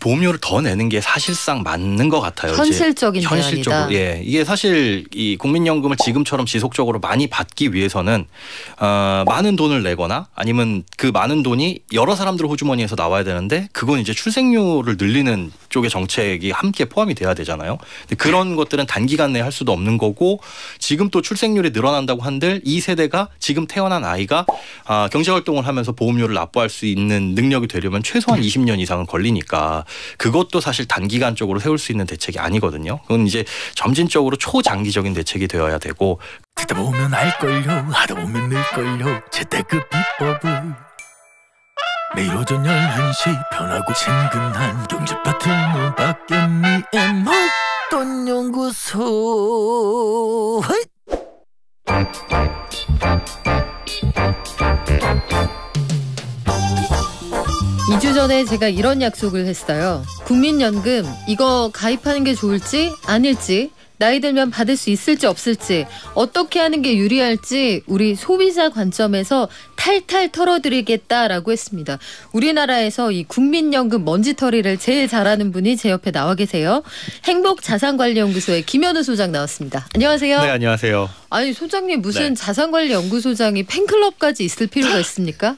보험료를 더 내는 게 사실상 맞는 것 같아요. 현실적인 현실적으로. 예, 이게 사실 이 국민연금을 지금처럼 지속적으로 많이 받기 위해서는 많은 돈을 내거나 아니면 그 많은 돈이 여러 사람들 호주머니에서 나와야 되는데 그건 이제 출생률을 늘리는 쪽의 정책이 함께 포함이 돼야 되잖아요. 근데 그런 것들은 단기간 내에 할 수도 없는 거고 지금 또 출생률이 늘어난다고 한들 이 세대가 지금 태어난 아이가 경제활동을 하면서 보험료를 납부할 수 있는 능력이 되려면 최소한 20년 이상은 걸리니까 그것도 사실 단기간적으로 세울 수 있는 대책이 아니거든요. 그건 이제 점진적으로 초장기적인 대책이 되어야 되고 듣다 보면 알걸요 하다 보면 늘걸요 재테크 비법을 매일 오전 11시 편하고 친근한 경제 파트너 박연미의 목돈 연구소 2주 전에 제가 이런 약속을 했어요. 국민연금 이거 가입하는 게 좋을지 아닐지 나이 들면 받을 수 있을지 없을지 어떻게 하는 게 유리할지 우리 소비자 관점에서 탈탈 털어드리겠다라고 했습니다. 우리나라에서 이 국민연금 먼지털이를 제일 잘하는 분이 제 옆에 나와 계세요. 행복자산관리연구소의 김현우 소장 나왔습니다. 안녕하세요. 네, 안녕하세요. 아니 소장님 무슨 자산관리연구소장이 팬클럽까지 있을 필요가 있습니까?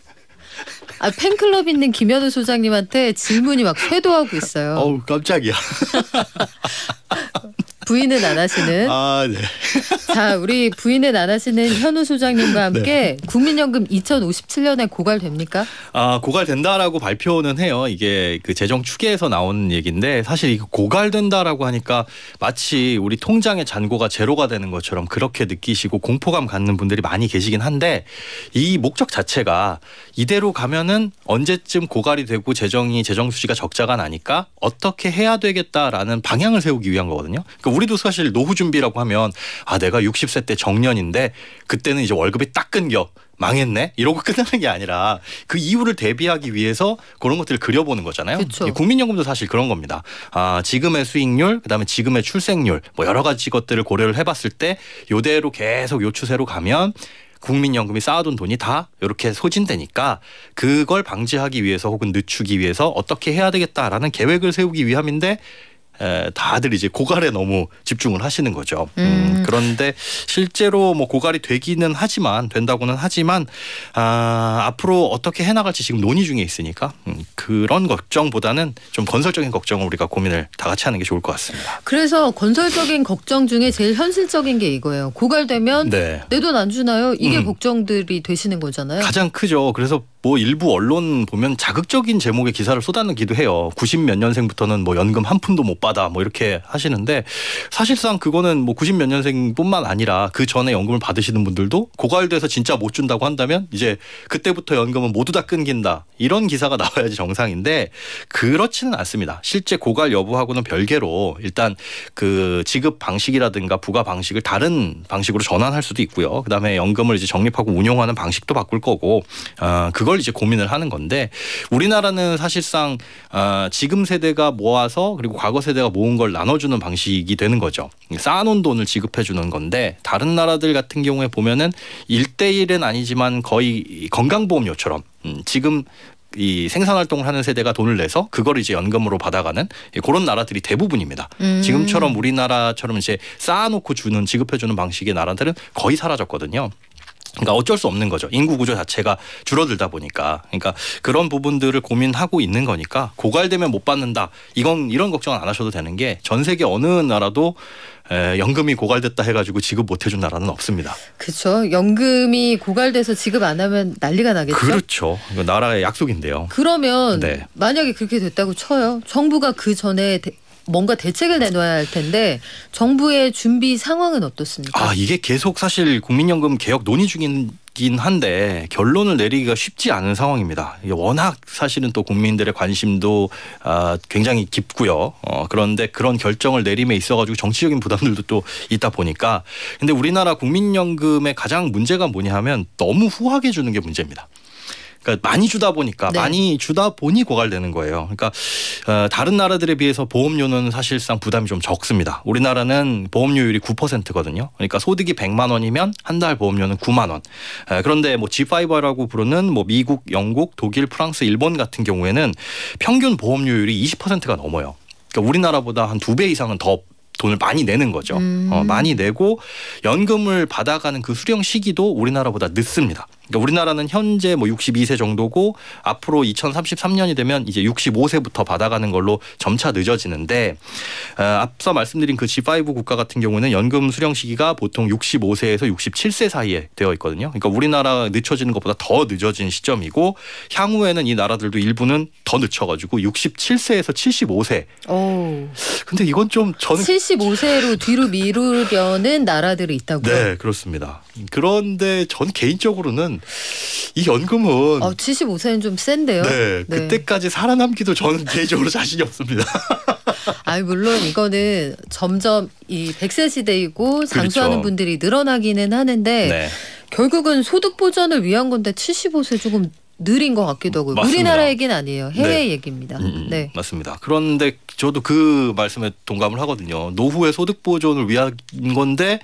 팬클럽 있는 김현우 소장님한테 질문이 막 쇄도하고 있어요. 어우 깜짝이야. 부인은 안 하시는. 네. 자, 우리 부인은 안 하시는 현우 소장님과 함께 국민연금 2057년에 고갈됩니까? 고갈된다라고 발표는 해요. 이게 그 재정 추계에서 나오는 얘기인데 사실 이거 고갈된다라고 하니까 마치 우리 통장의 잔고가 제로가 되는 것처럼 그렇게 느끼시고 공포감 갖는 분들이 많이 계시긴 한데 이 목적 자체가 이대로 가면은 언제쯤 고갈이 되고 재정 수지가 적자가 나니까 어떻게 해야 되겠다라는 방향을 세우기 위한 거거든요. 그러니까 우리도 사실 노후 준비라고 하면 내가 60세 때 정년인데 그때는 이제 월급이 딱 끊겨. 망했네? 이러고 끝나는 게 아니라 그 이후를 대비하기 위해서 그런 것들을 그려보는 거잖아요. 그쵸. 국민연금도 사실 그런 겁니다. 지금의 수익률, 그다음에 지금의 출생률 뭐 여러 가지 것들을 고려를 해봤을 때 이대로 계속 요 추세로 가면 국민연금이 쌓아둔 돈이 다 이렇게 소진되니까 그걸 방지하기 위해서 혹은 늦추기 위해서 어떻게 해야 되겠다라는 계획을 세우기 위함인데 다들 이제 고갈에 너무 집중을 하시는 거죠. 그런데 실제로 뭐 고갈이 된다고는 하지만 앞으로 어떻게 해나갈지 지금 논의 중에 있으니까 그런 걱정보다는 좀 건설적인 걱정을 우리가 고민을 다 같이 하는 게 좋을 것 같습니다. 그래서 건설적인 걱정 중에 제일 현실적인 게 이거예요. 고갈되면 내 돈 안 주나요? 이게 걱정들이 되시는 거잖아요. 가장 크죠. 그래서 뭐 일부 언론 보면 자극적인 제목의 기사를 쏟아내기도 해요. 90 몇 년생부터는 뭐 연금 한 푼도 못 받아 뭐 이렇게 하시는데 사실상 그거는 뭐 90 몇 년생뿐만 아니라 그 전에 연금을 받으시는 분들도 고갈돼서 진짜 못 준다고 한다면 이제 그때부터 연금은 모두 다 끊긴다. 이런 기사가 나와야지 정상인데 그렇지는 않습니다. 실제 고갈 여부하고는 별개로 일단 그 지급 방식이라든가 부과 방식을 다른 방식으로 전환할 수도 있고요. 그다음에 연금을 이제 적립하고 운용하는 방식도 바꿀 거고 그걸 이제 고민을 하는 건데 우리나라는 사실상 지금 세대가 모아서 그리고 과거 세대가 모은 걸 나눠주는 방식이 되는 거죠. 쌓아놓은 돈을 지급해 주는 건데 다른 나라들 같은 경우에 보면은 1:1은 아니지만 거의 건강보험료처럼 지금 이 생산활동을 하는 세대가 돈을 내서 그걸 이제 연금으로 받아가는 그런 나라들이 대부분입니다. 지금처럼 우리나라처럼 이제 쌓아놓고 지급해주는 방식의 나라들은 거의 사라졌거든요. 그러니까 어쩔 수 없는 거죠. 인구 구조 자체가 줄어들다 보니까. 그러니까 그런 부분들을 고민하고 있는 거니까 고갈되면 못 받는다. 이런 걱정은 안 하셔도 되는 게 전 세계 어느 나라도 연금이 고갈됐다 해가지고 지급 못 해준 나라는 없습니다. 그렇죠. 연금이 고갈돼서 지급 안 하면 난리가 나겠죠. 그렇죠. 이거 나라의 약속인데요. 그러면 만약에 그렇게 됐다고 쳐요. 정부가 그 전에 뭔가 대책을 내놔야 할 텐데 정부의 준비 상황은 어떻습니까? 이게 계속 사실 국민연금 개혁 논의 중이긴 한데 결론을 내리기가 쉽지 않은 상황입니다. 이게 워낙 사실은 또 국민들의 관심도 굉장히 깊고요. 그런데 그런 결정을 내림에 있어가지고 정치적인 부담들도 또 있다 보니까 근데 우리나라 국민연금의 가장 문제가 뭐냐 하면 너무 후하게 주는 게 문제입니다. 그러니까 많이 주다 보니까 네. 많이 주다 보니 고갈되는 거예요. 그러니까 다른 나라들에 비해서 보험료는 사실상 부담이 좀 적습니다. 우리나라는 보험료율이 9%거든요. 그러니까 소득이 100만 원이면 한 달 보험료는 9만 원. 그런데 뭐 G5라고 부르는 뭐 미국, 영국, 독일, 프랑스, 일본 같은 경우에는 평균 보험료율이 20%가 넘어요. 그러니까 우리나라보다 한 2배 이상은 더 돈을 많이 내는 거죠. 많이 내고 연금을 받아가는 그 수령 시기도 우리나라보다 늦습니다. 그러니까 우리나라는 현재 뭐 62세 정도고 앞으로 2033년이 되면 이제 65세부터 받아가는 걸로 점차 늦어지는데 앞서 말씀드린 그 G5 국가 같은 경우는 연금 수령 시기가 보통 65세에서 67세 사이에 되어 있거든요. 그러니까 우리나라 늦춰지는 것보다 더 늦어진 시점이고 향후에는 이 나라들도 일부는 더 늦춰가지고 67세에서 75세. 오. 근데 이건 좀 저는 75세로 뒤로 미루려는 나라들이 있다고요? 네, 그렇습니다. 그런데 전 개인적으로는 이 연금은 75세는 좀 센데요. 네, 그때까지 살아남기도 저는 개인적으로 자신이 없습니다. 물론 이거는 점점 이 100세 시대이고 장수하는 그렇죠. 분들이 늘어나기는 하는데 네. 결국은 소득 보전을 위한 건데 75세 조금 느린 것 같기도 하고요. 맞습니다. 우리나라 얘기는 아니에요. 해외 네. 얘기입니다. 네. 맞습니다. 그런데 저도 그 말씀에 동감을 하거든요. 노후의 소득 보존을 위한 건데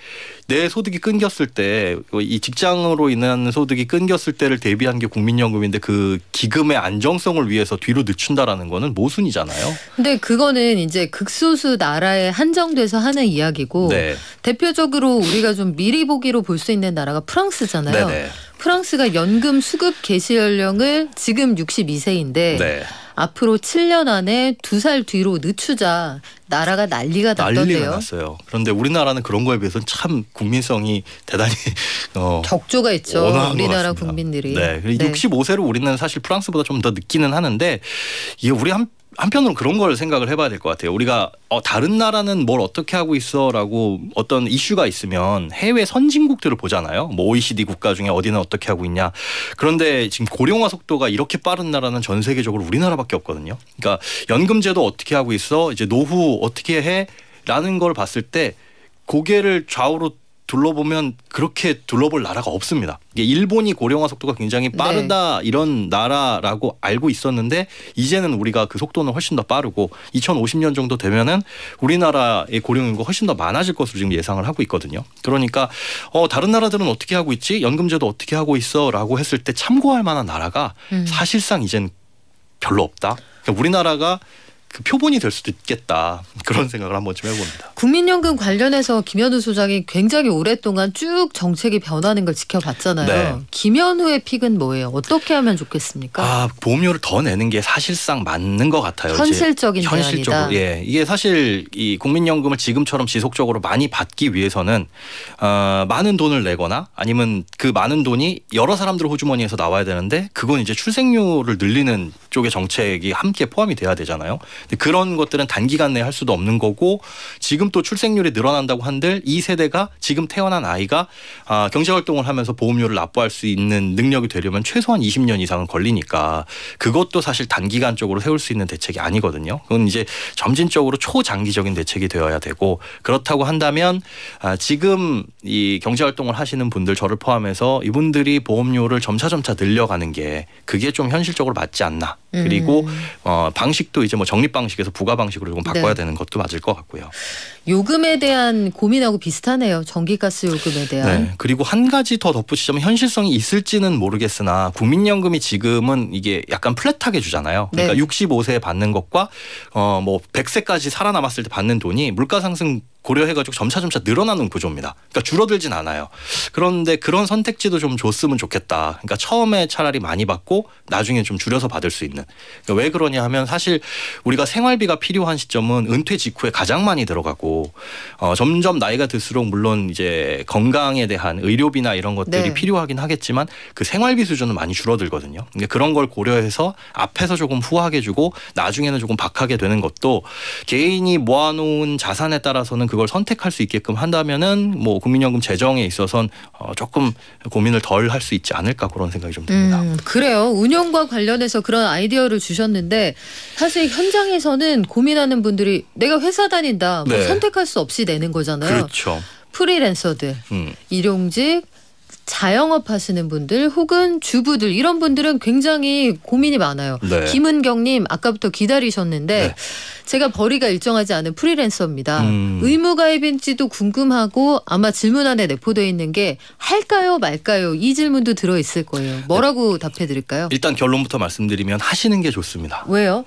내 소득이 끊겼을 때 이 직장으로 인한 소득이 끊겼을 때를 대비한 게 국민연금인데 그 기금의 안정성을 위해서 뒤로 늦춘다라는 거는 모순이잖아요. 근데 그거는 이제 극소수 나라에 한정돼서 하는 이야기고 네. 대표적으로 우리가 좀 미리 보기로 볼 수 있는 나라가 프랑스잖아요. 네네. 프랑스가 연금 수급 개시 연령을 지금 62세인데 네. 앞으로 7년 안에 2살 뒤로 늦추자 나라가 난리가 난리가 났던데요. 났어요. 그런데 우리나라는 그런 거에 비해서는 참 국민성이 대단히 격조가 있죠. 온화한 것 우리나라 같습니다. 국민들이. 네. 65세로 우리는 사실 프랑스보다 좀 더 늦기는 하는데 이게 우리 한편으로는 그런 걸 생각을 해봐야 될 것 같아요. 우리가 다른 나라는 뭘 어떻게 하고 있어라고 어떤 이슈가 있으면 해외 선진국들을 보잖아요. 뭐 OECD 국가 중에 어디는 어떻게 하고 있냐. 그런데 지금 고령화 속도가 이렇게 빠른 나라는 전 세계적으로 우리나라밖에 없거든요. 그러니까 연금제도 어떻게 하고 있어? 이제 노후 어떻게 해? 라는 걸 봤을 때 고개를 좌우로 둘러보면 그렇게 둘러볼 나라가 없습니다. 이게 일본이 고령화 속도가 굉장히 빠르다 이런 나라라고 알고 있었는데 이제는 우리가 그 속도는 훨씬 더 빠르고 2050년 정도 되면은 우리나라의 고령 인구가 훨씬 더 많아질 것으로 지금 예상을 하고 있거든요. 그러니까 다른 나라들은 어떻게 하고 있지? 연금제도 어떻게 하고 있어?라고 했을 때 참고할 만한 나라가 사실상 이젠 별로 없다. 그러니까 우리나라가 그 표본이 될 수도 있겠다. 그런 생각을 한번 좀 해봅니다. 국민연금 관련해서 김현우 소장이 굉장히 오랫동안 쭉 정책이 변하는 걸 지켜봤잖아요. 네. 김현우의 픽은 뭐예요? 어떻게 하면 좋겠습니까? 보험료를 더 내는 게 사실상 맞는 것 같아요. 현실적인 현실적으로. 대안이다. 예, 이게 사실 이 국민연금을 지금처럼 지속적으로 많이 받기 위해서는 많은 돈을 내거나 아니면 그 많은 돈이 여러 사람들 호주머니에서 나와야 되는데 그건 이제 출생률을 늘리는 쪽의 정책이 함께 포함이 돼야 되잖아요. 근데 그런 것들은 단기간 내에 할 수도 없는 거고 지금 또 출생률이 늘어난다고 한들 이 세대가 지금 태어난 아이가 경제활동을 하면서 보험료를 납부할 수 있는 능력이 되려면 최소한 20년 이상은 걸리니까 그것도 사실 단기간적으로 세울 수 있는 대책이 아니거든요. 그건 이제 점진적으로 초장기적인 대책이 되어야 되고 그렇다고 한다면 지금 이 경제활동을 하시는 분들 저를 포함해서 이분들이 보험료를 점차 늘려가는 게 그게 좀 현실적으로 맞지 않나. 그리고 방식도 이제 뭐 적립 방식에서 부가 방식으로 좀 바꿔야 되는 것도 맞을 것 같고요. 요금에 대한 고민하고 비슷하네요. 전기가스 요금에 대한. 네. 그리고 한 가지 더 덧붙이자면 현실성이 있을지는 모르겠으나 국민연금이 지금은 이게 약간 플랫하게 주잖아요. 그러니까 네. 65세에 받는 것과 뭐 100세까지 살아남았을 때 받는 돈이 물가 상승 고려해가지고 점차 늘어나는 구조입니다. 그러니까 줄어들진 않아요. 그런데 그런 선택지도 좀 줬으면 좋겠다. 그러니까 처음에 차라리 많이 받고 나중에 좀 줄여서 받을 수 있는. 그러니까 왜 그러냐 하면 사실 우리가 생활비가 필요한 시점은 은퇴 직후에 가장 많이 들어가고 점점 나이가 들수록 물론 이제 건강에 대한 의료비나 이런 것들이 필요하긴 하겠지만 그 생활비 수준은 많이 줄어들거든요. 그러니까 그런 걸 고려해서 앞에서 조금 후하게 주고 나중에는 조금 박하게 되는 것도 개인이 모아놓은 자산에 따라서는 그걸 선택할 수 있게끔 한다면은 뭐 국민연금 재정에 있어서는 조금 고민을 덜 할 수 있지 않을까 그런 생각이 좀 듭니다. 그래요. 운영과 관련해서 그런 아이디어를 주셨는데 사실 현장에서는 고민하는 분들이 내가 회사 다닌다. 뭐 선택할 수 없이 내는 거잖아요. 그렇죠. 프리랜서들, 일용직, 자영업 하시는 분들 혹은 주부들 이런 분들은 굉장히 고민이 많아요. 네. 김은경님 아까부터 기다리셨는데 네. 제가 벌이가 일정하지 않은 프리랜서입니다. 의무가입인지도 궁금하고 아마 질문안에 내포되어 있는 게 할까요 말까요 이 질문도 들어있을 거예요. 뭐라고 답해드릴까요? 일단 결론부터 말씀드리면 하시는 게 좋습니다. 왜요?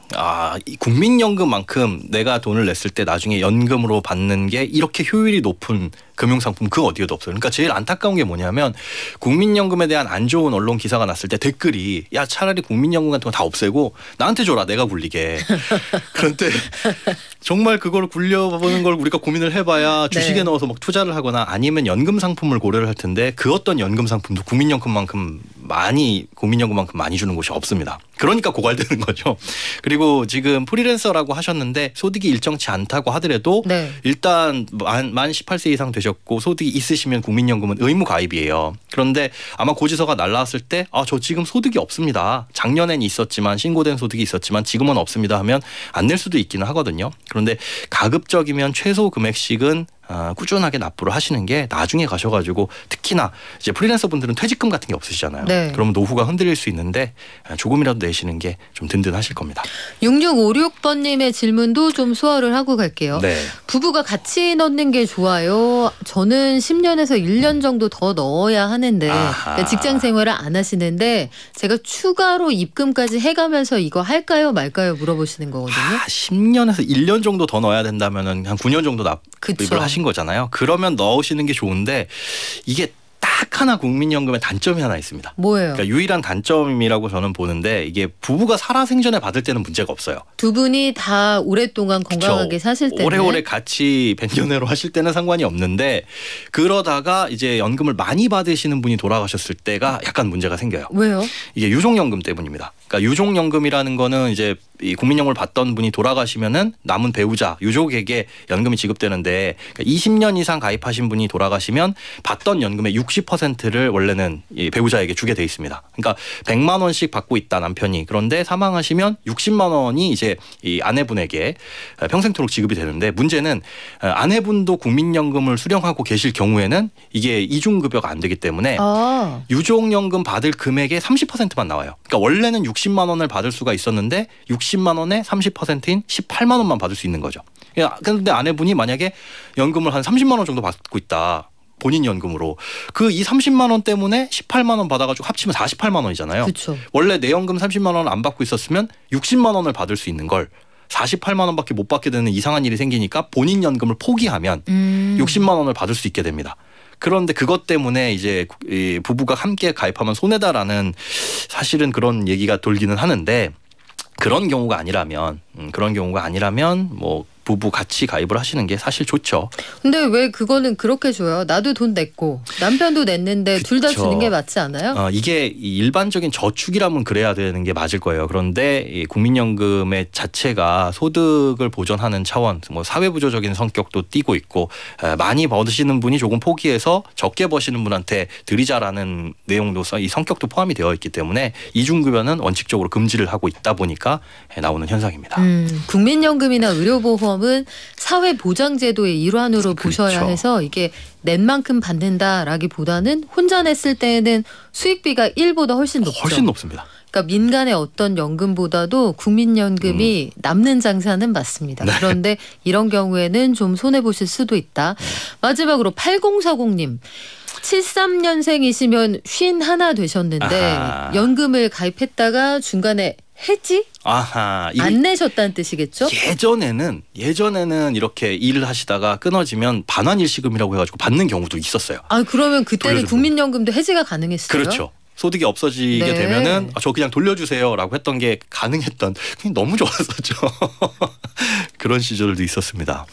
이 국민연금만큼 내가 돈을 냈을 때 나중에 연금으로 받는 게 이렇게 효율이 높은 금융상품 그 어디에도 없어요. 그러니까 제일 안타까운 게 뭐냐면 국민연금에 대한 안 좋은 언론 기사가 났을 때 댓글이 야 차라리 국민연금 같은 거 다 없애고 나한테 줘라 내가 굴리게. 그런데 정말 그걸 굴려보는 걸 우리가 고민을 해봐야 주식에 네. 넣어서 막 투자를 하거나 아니면 연금 상품을 고려를 할 텐데 그 어떤 연금 상품도 국민연금만큼 많이 주는 곳이 없습니다. 그러니까 고갈되는 거죠. 그리고 지금 프리랜서라고 하셨는데 소득이 일정치 않다고 하더라도 네. 일단 만 18세 이상 되셨고 소득이 있으시면 국민연금은 의무 가입이에요. 그런데 아마 고지서가 날라왔을 때 저 지금 소득이 없습니다. 작년엔 있었지만 신고된 소득이 있었지만 지금은 없습니다 하면 안 낼 수도 있기는 하거든요. 그런데 가급적이면 최소 금액씩은 꾸준하게 납부를 하시는 게 나중에 가셔가지고 특히나 이제 프리랜서 분들은 퇴직금 같은 게 없으시잖아요. 네. 그러면 노후가 흔들릴 수 있는데 조금이라도 내시는 게 좀 든든하실 겁니다. 6656번님의 질문도 좀 소화를 하고 갈게요. 네. 부부가 같이 넣는 게 좋아요. 저는 10년에서 1년 정도 더 넣어야 하는데 그러니까 직장 생활을 안 하시는데 제가 추가로 입금까지 해가면서 이거 할까요 말까요 물어보시는 거거든요. 10년에서 1년 정도 더 넣어야 된다면은 한 9년 정도 그쵸. 납입을 하신 거잖아요. 그러면 넣으시는 게 좋은데 이게 딱 하나 국민연금의 단점이 하나 있습니다. 뭐예요? 그러니까 유일한 단점이라고 저는 보는데 이게 부부가 살아생전에 받을 때는 문제가 없어요. 두 분이 다 오랫동안 건강하게 그쵸. 사실 때는 오래오래 같이 백년해로 하실 때는 상관이 없는데 그러다가 이제 연금을 많이 받으시는 분이 돌아가셨을 때가 약간 문제가 생겨요. 왜요? 이게 유종연금 때문입니다. 그러니까 유종연금이라는 거는 이제 이 국민연금을 받던 분이 돌아가시면은 남은 배우자 유족에게 연금이 지급되는데 그러니까 20년 이상 가입하신 분이 돌아가시면 받던 연금의 60%를 원래는 이 배우자에게 주게 돼 있습니다. 그러니까 100만 원씩 받고 있다 남편이. 그런데 사망하시면 60만 원이 이제 이 아내분에게 평생토록 지급이 되는데 문제는 아내분도 국민연금을 수령하고 계실 경우에는 이게 이중급여가 안 되기 때문에 유종연금 받을 금액의 30%만 나와요. 그러니까 원래는 60만 원을 받을 수가 있었는데 60만 원의 30%인 18만 원만 받을 수 있는 거죠. 그런데 아내분이 만약에 연금을 한 30만 원 정도 받고 있다. 본인 연금으로. 그 이 30만 원 때문에 18만 원 받아가지고 합치면 48만 원이잖아요. 그쵸. 원래 내 연금 30만 원을 안 받고 있었으면 60만 원을 받을 수 있는 걸 48만 원밖에 못 받게 되는 이상한 일이 생기니까 본인 연금을 포기하면 60만 원을 받을 수 있게 됩니다. 그런데 그것 때문에 이제 부부가 함께 가입하면 손해다라는 사실은 그런 얘기가 돌기는 하는데 그런 경우가 아니라면 뭐 부부 같이 가입을 하시는 게 사실 좋죠. 근데 왜 그거는 그렇게 줘요? 나도 돈 냈고 남편도 냈는데 둘 다 주는 게 맞지 않아요? 이게 일반적인 저축이라면 그래야 되는 게 맞을 거예요. 그런데 이 국민연금의 자체가 소득을 보전하는 차원, 뭐 사회부조적인 성격도 띠고 있고 많이 버시는 분이 조금 포기해서 적게 버시는 분한테 드리자라는 내용도 이 성격도 포함이 되어 있기 때문에 이중급여는 원칙적으로 금지를 하고 있다 보니까 나오는 현상입니다. 국민연금이나 의료보험은 사회보장제도의 일환으로 보셔야 그렇죠. 해서 이게 낸 만큼 받는다라기보다는 혼자 냈을 때는 수익비가 1보다 훨씬 높죠. 훨씬 높습니다. 그러니까 민간의 어떤 연금보다도 국민연금이 남는 장사는 맞습니다. 네. 그런데 이런 경우에는 좀 손해보실 수도 있다. 마지막으로 8040님. 73년생이시면 51 되셨는데 아하. 연금을 가입했다가 중간에 해지? 안 내셨다는 뜻이겠죠? 예전에는 이렇게 일을 하시다가 끊어지면 반환일시금이라고 해가지고 받는 경우도 있었어요. 그러면 그때는 돌려주고. 국민연금도 해지가 가능했어요? 그렇죠. 소득이 없어지게 네. 되면은 저 그냥 돌려주세요라고 했던 게 가능했던 그냥 너무 좋았었죠. 그런 시절도 있었습니다.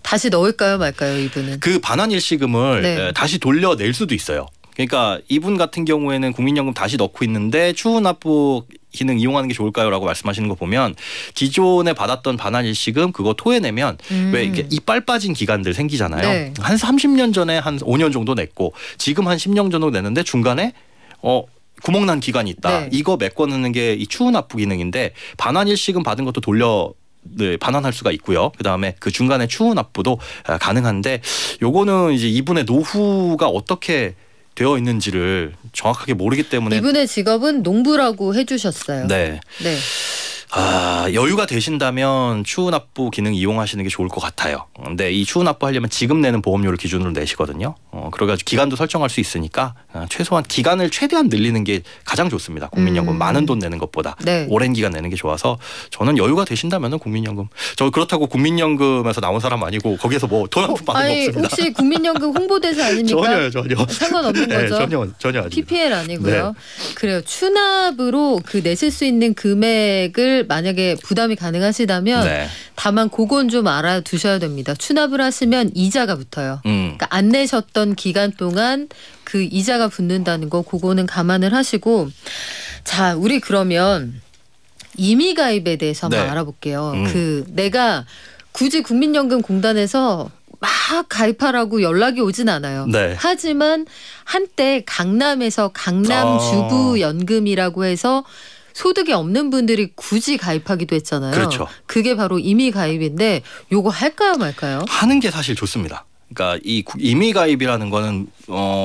다시 넣을까요 말까요 이분은? 그 반환일시금을 네. 다시 돌려낼 수도 있어요. 그러니까 이분 같은 경우에는 국민연금 다시 넣고 있는데 추후 납부 기능 이용하는 게 좋을까요? 라고 말씀하시는 거 보면 기존에 받았던 반환일시금 그거 토해내면 왜 이게 이빨 빠진 기간들 생기잖아요. 네. 한 30년 전에 한 5년 정도 냈고 지금 한 10년 정도 냈는데 중간에 구멍난 기간이 있다. 네. 이거 메꿔놓는 게 이 추후 납부 기능인데 반환일시금 받은 것도 반환할 수가 있고요. 그다음에 그 중간에 추후 납부도 가능한데 요거는 이제 이분의 노후가 어떻게 되어 있는지를 정확하게 모르기 때문에 이분의 직업은 농부라고 해주셨어요. 네. 네. 여유가 되신다면 추후납부 기능 이용하시는 게 좋을 것 같아요. 근데 이 추후납부 하려면 지금 내는 보험료를 기준으로 내시거든요. 그래가지고 기간도 설정할 수 있으니까 최소한 기간을 최대한 늘리는 게 가장 좋습니다. 국민연금 많은 돈 내는 것보다 네. 오랜 기간 내는 게 좋아서 저는 여유가 되신다면 국민연금. 저 그렇다고 국민연금에서 나온 사람 아니고 거기에서 뭐 돈 한 푼 받는 거 없습니다. 혹시 국민연금 홍보대사 아닙니까? 전혀. 상관없는 네, 거죠? 전혀 아닙니다. PPL 아니고요. 네. 그래요. 추납으로 그 내실 수 있는 금액을 만약에 부담이 가능하시다면 네. 다만 그건 좀 알아두셔야 됩니다. 추납을 하시면 이자가 붙어요. 그러니까 안 내셨던 기간 동안 그 이자가 붙는다는 거 그거는 감안을 하시고 자 우리 그러면 임의 가입에 대해서 한번 네. 알아볼게요. 그 내가 굳이 국민연금공단에서 막 가입하라고 연락이 오진 않아요. 네. 하지만 한때 강남에서 강남주부연금이라고 해서 소득이 없는 분들이 굳이 가입하기도 했잖아요. 그렇죠. 그게 바로 임의 가입인데 요거 할까요 말까요? 하는 게 사실 좋습니다. 그러니까 이 임의 가입이라는 거는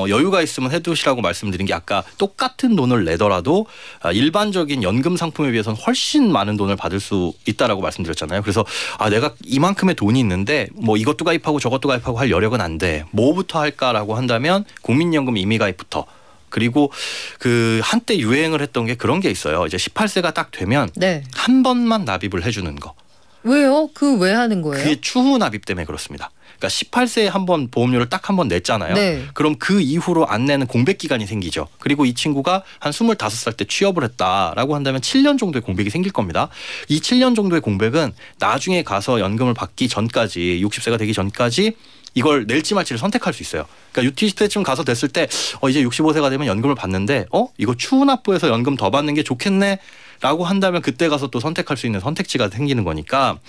여유가 있으면 해두시라고 말씀드린 게 아까 똑같은 돈을 내더라도 일반적인 연금 상품에 비해서는 훨씬 많은 돈을 받을 수 있다라고 말씀드렸잖아요. 그래서 내가 이만큼의 돈이 있는데 뭐 이것도 가입하고 저것도 가입하고 할 여력은 안 돼. 뭐부터 할까라고 한다면 국민연금 임의 가입부터. 그리고 그 한때 유행을 했던 게 그런 게 있어요. 이제 18세가 딱 되면 네. 한 번만 납입을 해주는 거. 왜요? 그 왜 하는 거예요? 그게 추후 납입 때문에 그렇습니다. 그러니까 18세에 한 번 보험료를 딱 한 번 냈잖아요. 네. 그럼 그 이후로 안 내는 공백 기간이 생기죠. 그리고 이 친구가 한 25살 때 취업을 했다라고 한다면 7년 정도의 공백이 생길 겁니다. 이 7년 정도의 공백은 나중에 가서 연금을 받기 전까지 60세가 되기 전까지 이걸 낼지 말지를 선택할 수 있어요. 그러니까 UT 때쯤 가서 됐을 때 이제 65세가 되면 연금을 받는데 이거 추후납부해서 연금 더 받는 게 좋겠네 라고 한다면 그때 가서 또 선택할 수 있는 선택지가 생기는 거니까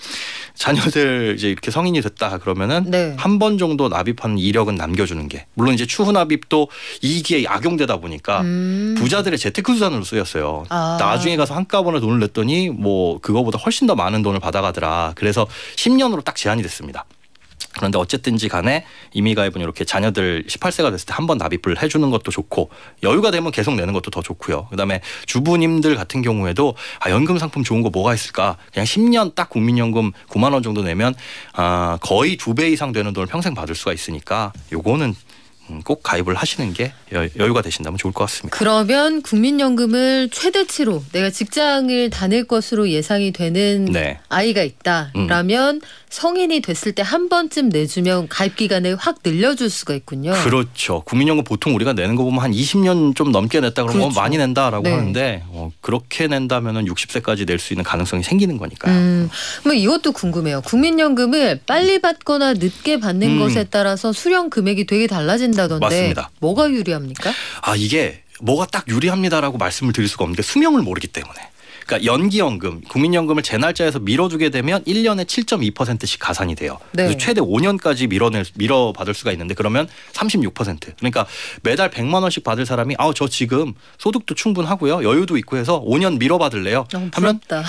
자녀들 이제 이렇게 성인이 됐다 그러면은 네. 한 번 정도 납입하는 이력은 남겨주는 게 물론 이제 추후납입도 이게 악용되다 보니까 부자들의 재테크 수단으로 쓰였어요. 나중에 가서 한꺼번에 돈을 냈더니 뭐 그거보다 훨씬 더 많은 돈을 받아가더라. 그래서 10년으로 딱 제한이 됐습니다. 그런데 어쨌든지 간에 임의가입은 이렇게 자녀들 18세가 됐을 때 한 번 납입을 해주는 것도 좋고 여유가 되면 계속 내는 것도 더 좋고요. 그다음에 주부님들 같은 경우에도 연금 상품 좋은 거 뭐가 있을까? 그냥 10년 딱 국민연금 9만 원 정도 내면 거의 2배 이상 되는 돈을 평생 받을 수가 있으니까 요거는 꼭 가입을 하시는 게 여유가 되신다면 좋을 것 같습니다. 그러면 국민연금을 최대치로 내가 직장을 다닐 것으로 예상이 되는 네. 아이가 있다라면 성인이 됐을 때 한 번쯤 내주면 가입 기간을 확 늘려줄 수가 있군요. 그렇죠. 국민연금 보통 우리가 내는 거 보면 한 20년 좀 넘게 냈다 그러면 그렇죠. 많이 낸다라고 네. 하는데 그렇게 낸다면은 60세까지 낼 수 있는 가능성이 생기는 거니까요. 그럼 이것도 궁금해요. 국민연금을 빨리 받거나 늦게 받는 것에 따라서 수령 금액이 되게 달라진다던데 맞습니다. 뭐가 유리합니까? 이게 뭐가 딱 유리합니다라고 말씀을 드릴 수가 없는 게 수명을 모르기 때문에. 그러니까 연기연금, 국민연금을 제 날짜에서 미뤄두게 되면 1년에 7.2%씩 가산이 돼요. 네. 그래서 최대 5년까지 밀어받을 수가 있는데 그러면 36%. 그러니까 매달 100만 원씩 받을 사람이 저 지금 소득도 충분하고요. 여유도 있고 해서 5년 밀어받을래요. 하면 부럽다.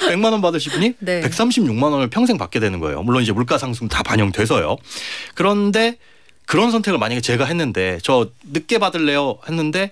100만 원 받으실 분이 네. 136만 원을 평생 받게 되는 거예요. 물론 이제 물가 상승 다 반영돼서요. 그런데 그런 선택을 만약에 제가 했는데 저 늦게 받을래요 했는데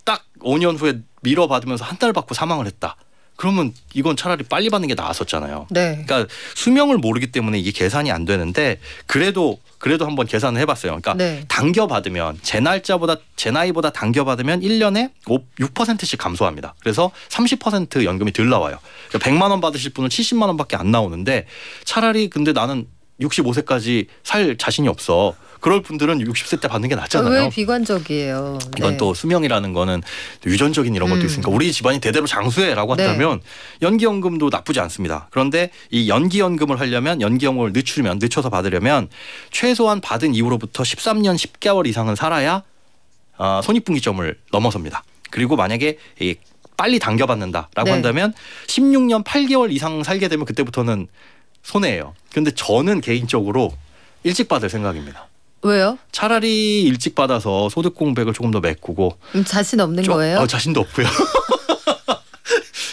딱 5년 후에 밀어받으면서 한 달 받고 사망을 했다. 그러면 이건 차라리 빨리 받는 게 나았었잖아요. 네. 그러니까 수명을 모르기 때문에 이게 계산이 안 되는데 그래도 한번 계산을 해봤어요. 그러니까 네. 당겨받으면 제 나이보다 당겨받으면 1년에 6%씩 감소합니다. 그래서 30% 연금이 덜 나와요. 그러니까 100만 원 받으실 분은 70만 원밖에 안 나오는데 차라리 근데 나는 65세까지 살 자신이 없어. 그럴 분들은 60세 때 받는 게 낫잖아요. 왜 비관적이에요? 이건 네. 또 수명이라는 거는 유전적인 이런 것도 있으니까 우리 집안이 대대로 장수해라고 한다면 연기연금도 나쁘지 않습니다. 그런데 이 연기연금을 하려면 연기연금을 늦춰서 받으려면 최소한 받은 이후로부터 13년 10개월 이상은 살아야 손익분기점을 넘어섭니다. 그리고 만약에 빨리 당겨받는다라고 한다면 16년 8개월 이상 살게 되면 그때부터는 손해예요. 그런데 저는 개인적으로 일찍 받을 생각입니다. 왜요? 차라리 일찍 받아서 소득 공백을 조금 더 메꾸고 자신 없는 거예요? 자신도 없고요.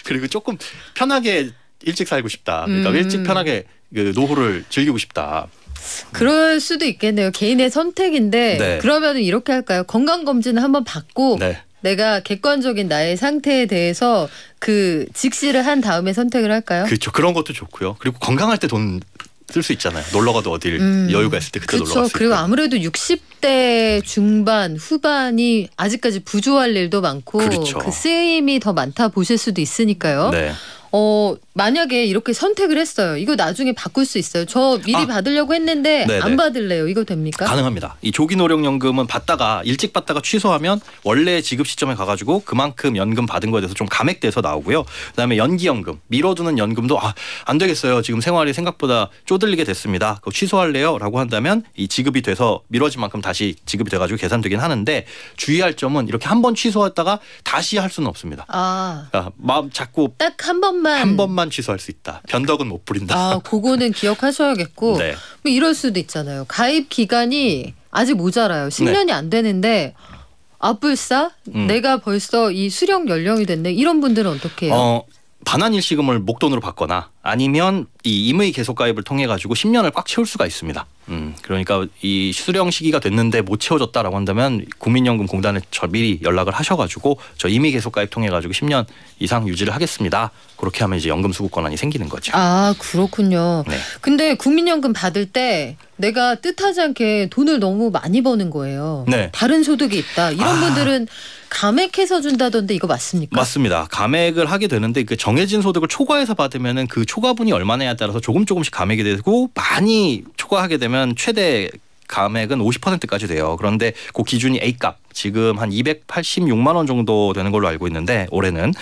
그리고 조금 편하게 일찍 살고 싶다. 그러니까 일찍 편하게 그 노후를 즐기고 싶다. 그럴 수도 있겠네요. 개인의 선택인데 네. 그러면 이렇게 할까요? 건강검진을 한번 받고 네. 내가 객관적인 나의 상태에 대해서 그 직시를 한 다음에 선택을 할까요? 그렇죠. 그런 것도 좋고요. 그리고 건강할 때 돈 쓸 수 있잖아요. 놀러 가도 어딜 여유가 있을 때 그때 놀러 갈 수 있고. 그리고 아무래도 60대 중반 후반이 아직까지 부조할 일도 많고 그렇죠. 그 쓰임이 더 많다 보실 수도 있으니까요. 네. 만약에 이렇게 선택을 했어요. 이거 나중에 바꿀 수 있어요. 저 미리 받으려고 했는데 네네. 안 받을래요. 이거 됩니까? 가능합니다. 이 조기노령연금은 받다가 일찍 받다가 취소하면 원래 지급 시점에 가가지고 그만큼 연금 받은 거에 대해서 좀 감액돼서 나오고요. 그다음에 연기연금, 미뤄두는 연금도 안 되겠어요. 지금 생활이 생각보다 쪼들리게 됐습니다. 그거 취소할래요? 라고 한다면 이 지급이 돼서 미뤄진 만큼 다시 지급이 돼가지고 계산되긴 하는데 주의할 점은 이렇게 한 번 취소했다가 다시 할 수는 없습니다. 그러니까 마음 자꾸 딱 한 번만 취소할 수 있다. 변덕은 못 부린다. 그거는 기억하셔야겠고 네. 뭐 이럴 수도 있잖아요. 가입 기간이 아직 모자라요. 10년이 안 되는데 아뿔싸 내가 벌써 이 수령 연령이 됐네. 이런 분들은 어떻게 해요? 반환 일시금을 목돈으로 받거나 아니면 이 임의 계속 가입을 통해 가지고 10년을 꽉 채울 수가 있습니다. 그러니까 이 수령 시기가 됐는데 못 채워졌다라고 한다면 국민연금공단에 미리 연락을 하셔가지고 저 임의 계속 가입 통해 가지고 10년 이상 유지를 하겠습니다. 그렇게 하면 이제 연금 수급 권한이 생기는 거죠. 그렇군요. 네. 근데 국민연금 받을 때 내가 뜻하지 않게 돈을 너무 많이 버는 거예요. 네. 다른 소득이 있다. 이런 분들은 감액해서 준다던데 이거 맞습니까? 맞습니다. 감액을 하게 되는데 그 정해진 소득을 초과해서 받으면은 그 초과분이 얼마냐에 따라서 조금씩 감액이 되고 많이 초과하게 되면 최대 감액은 50%까지 돼요. 그런데 그 기준이 A값 지금 한 286만 원 정도 되는 걸로 알고 있는데 올해는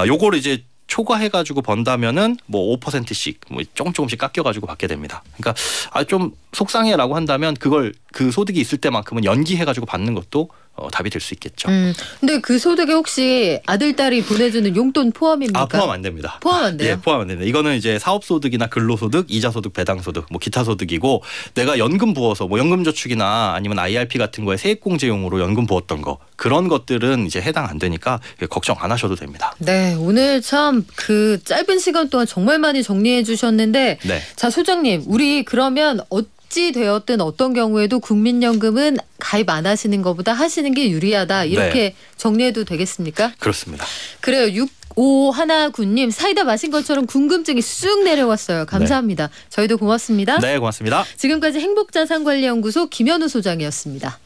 요거를 이제 초과해가지고 번다면은 뭐 5%씩 뭐 조금씩 깎여가지고 받게 됩니다. 그러니까 좀 속상해라고 한다면 그걸 그 소득이 있을 때만큼은 연기해가지고 받는 것도 답이 될 수 있겠죠. 근데 그 소득에 혹시 아들 딸이 보내주는 용돈 포함입니까? 포함 안 됩니다. 포함 안 돼요? 예, 포함 안 됩니다. 이거는 이제 사업소득이나 근로소득, 이자소득, 배당소득, 뭐 기타소득이고 내가 연금 부어서 뭐 연금저축이나 아니면 IRP 같은 거에 세액공제용으로 연금 부었던 거 그런 것들은 이제 해당 안 되니까 걱정 안 하셔도 됩니다. 네, 오늘 참 그 짧은 시간 동안 정말 많이 정리해 주셨는데 네. 자 소장님 우리 그러면 어찌 되었든 어떤 경우에도 국민연금은 가입 안 하시는 것보다 하시는 게 유리하다 이렇게 정리해도 되겠습니까? 그렇습니다. 그래요. 6519님 사이다 마신 것처럼 궁금증이 쑥 내려왔어요. 감사합니다. 저희도 고맙습니다. 네, 고맙습니다. 지금까지 행복자산관리연구소 김현우 소장이었습니다.